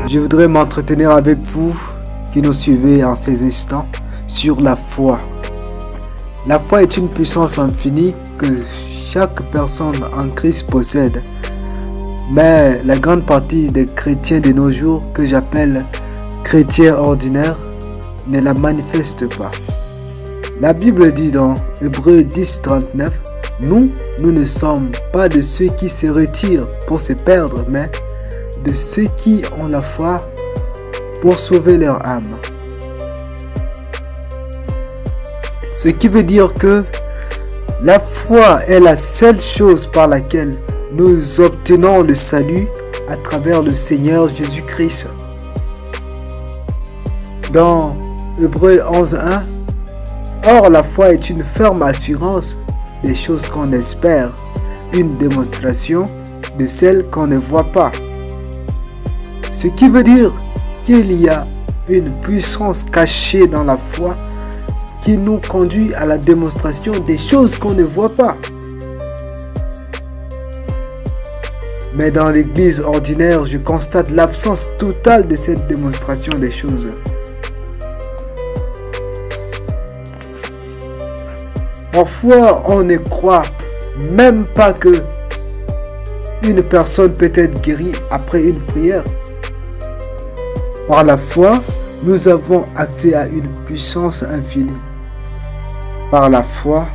Je voudrais m'entretenir avec vous qui nous suivez en ces instants sur la foi. La foi est une puissance infinie que chaque personne en Christ possède. Mais la grande partie des chrétiens de nos jours, que j'appelle chrétiens ordinaires, ne la manifestent pas. La Bible dit dans Hébreux 10, 39, « Nous ne sommes pas de ceux qui se retirent pour se perdre, mais de ceux qui ont la foi pour sauver leur âme. » Ce qui veut dire que la foi est la seule chose par laquelle nous obtenons le salut à travers le Seigneur Jésus-Christ. Dans Hébreux 11.1, « Or la foi est une ferme assurance des choses qu'on espère, une démonstration de celles qu'on ne voit pas. » Ce qui veut dire qu'il y a une puissance cachée dans la foi qui nous conduit à la démonstration des choses qu'on ne voit pas. Mais dans l'église ordinaire, je constate l'absence totale de cette démonstration des choses. Parfois, on ne croit même pas que une personne peut être guérie après une prière. Par la foi, nous avons accès à une puissance infinie. Par la foi,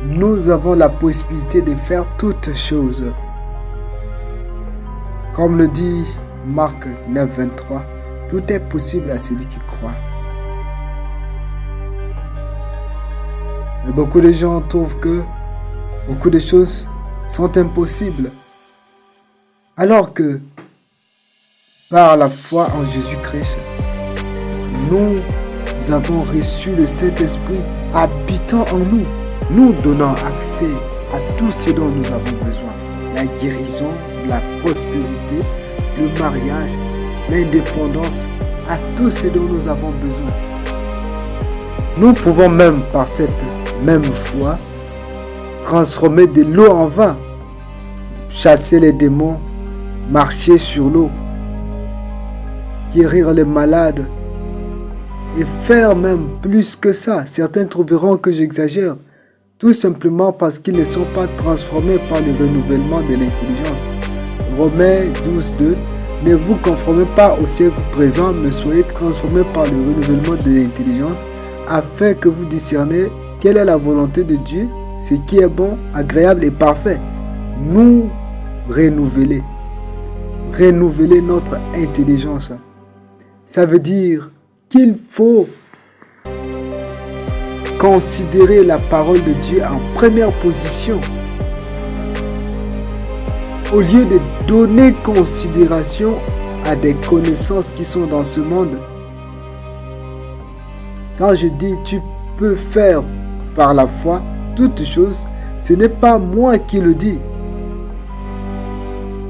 nous avons la possibilité de faire toutes choses. Comme le dit Marc 9, 23, tout est possible à celui qui croit. Mais beaucoup de gens trouvent que beaucoup de choses sont impossibles. Alors que par la foi en Jésus-Christ, nous avons reçu le Saint-Esprit habitant en nous, nous donnant accès à tout ce dont nous avons besoin. La guérison, la prospérité, le mariage, l'indépendance, à tout ce dont nous avons besoin. Nous pouvons même par cette même foi transformer de l'eau en vin, chasser les démons, marcher sur l'eau, guérir les malades et faire même plus que ça. Certains trouveront que j'exagère, tout simplement parce qu'ils ne sont pas transformés par le renouvellement de l'intelligence. Romains 12, 2, ne vous conformez pas au siècle présent, mais soyez transformés par le renouvellement de l'intelligence, afin que vous discerniez quelle est la volonté de Dieu, ce qui est bon, agréable et parfait. Nous renouveler notre intelligence. Ça veut dire qu'il faut considérer la parole de Dieu en première position. Au lieu de donner considération à des connaissances qui sont dans ce monde. Quand je dis tu peux faire par la foi toutes choses, ce n'est pas moi qui le dis.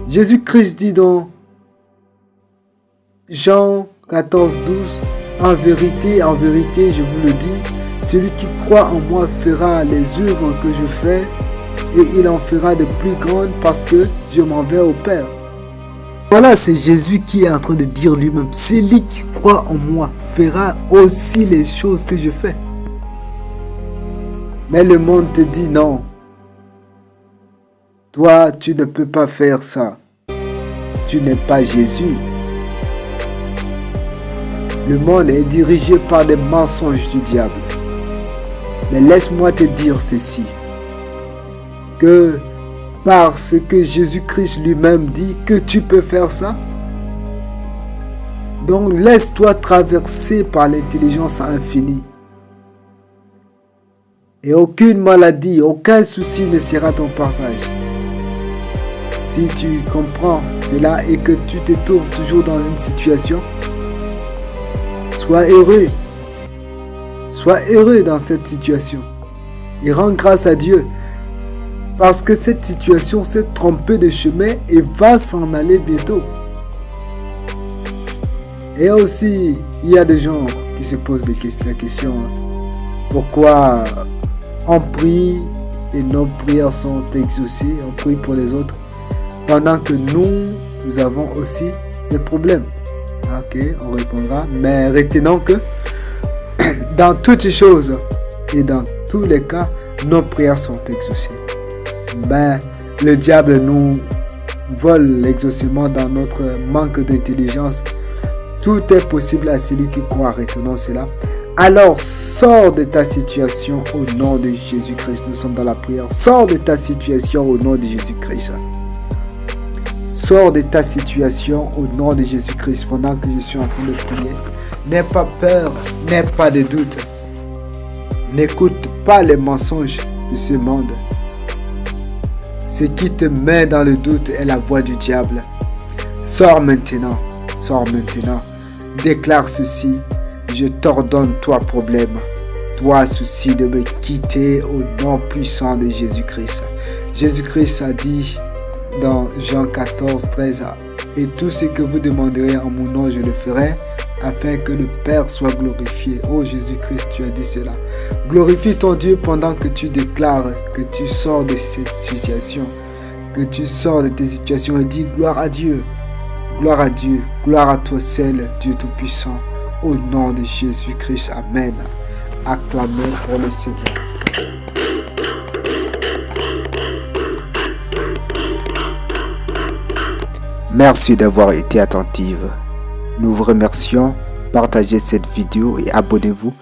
Jésus-Christ dit dans Jean 14, 12, « En vérité, je vous le dis, celui qui croit en moi fera les œuvres que je fais, et il en fera de plus grandes parce que je m'en vais au Père. » Voilà, c'est Jésus qui est en train de dire lui-même, « Celui qui croit en moi fera aussi les choses que je fais. » Mais le monde te dit non. Toi, tu ne peux pas faire ça. Tu n'es pas Jésus. Le monde est dirigé par des mensonges du diable. Mais laisse-moi te dire ceci. Que parce que Jésus-Christ lui-même dit que tu peux faire ça. Donc laisse-toi traverser par l'intelligence infinie. Et aucune maladie, aucun souci ne sera ton passage. Si tu comprends cela et que tu te trouves toujours dans une situation, sois heureux. Sois heureux dans cette situation. Et rends grâce à Dieu. Parce que cette situation s'est trompée de chemin et va s'en aller bientôt. Et aussi, il y a des gens qui se posent la question. Pourquoi on prie et nos prières sont exaucées, on prie pour les autres, pendant que nous avons aussi des problèmes. Ok, on répondra. Mais retenons que dans toutes choses et dans tous les cas, nos prières sont exaucées. Mais le diable nous vole l'exaucement dans notre manque d'intelligence. Tout est possible à celui qui croit, retenons cela. Alors, sors de ta situation au nom de Jésus-Christ. Nous sommes dans la prière. Sors de ta situation au nom de Jésus-Christ. Sors de ta situation au nom de Jésus-Christ pendant que je suis en train de prier. N'aie pas peur, n'aie pas de doute. N'écoute pas les mensonges de ce monde. Ce qui te met dans le doute est la voix du diable. Sors maintenant, sors maintenant. Déclare ceci. Je t'ordonne, toi problème, toi souci, de me quitter au nom puissant de Jésus-Christ. Jésus-Christ a dit dans Jean 14, 13, et tout ce que vous demanderez en mon nom, je le ferai, afin que le Père soit glorifié. Oh Jésus-Christ, tu as dit cela. Glorifie ton Dieu pendant que tu déclares que tu sors de cette situation, que tu sors de tes situations et dis gloire à Dieu, gloire à toi seul, Dieu Tout-Puissant. Au nom de Jésus-Christ, Amen. Acclamez pour le Seigneur. Merci d'avoir été attentive. Nous vous remercions. Partagez cette vidéo et abonnez-vous.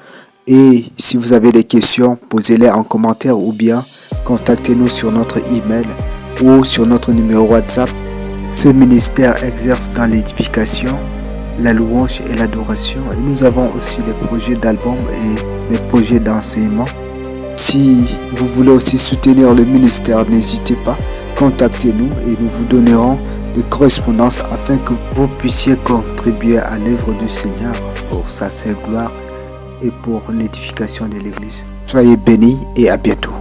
Et si vous avez des questions, posez-les en commentaire ou bien contactez-nous sur notre email ou sur notre numéro WhatsApp. Ce ministère exerce dans l'édification, la louange et l'adoration. Et nous avons aussi des projets d'albums et des projets d'enseignement. Si vous voulez aussi soutenir le ministère, n'hésitez pas, contactez-nous et nous vous donnerons des correspondances afin que vous puissiez contribuer à l'œuvre du Seigneur pour sa sainte gloire et pour l'édification de l'Église. Soyez bénis et à bientôt.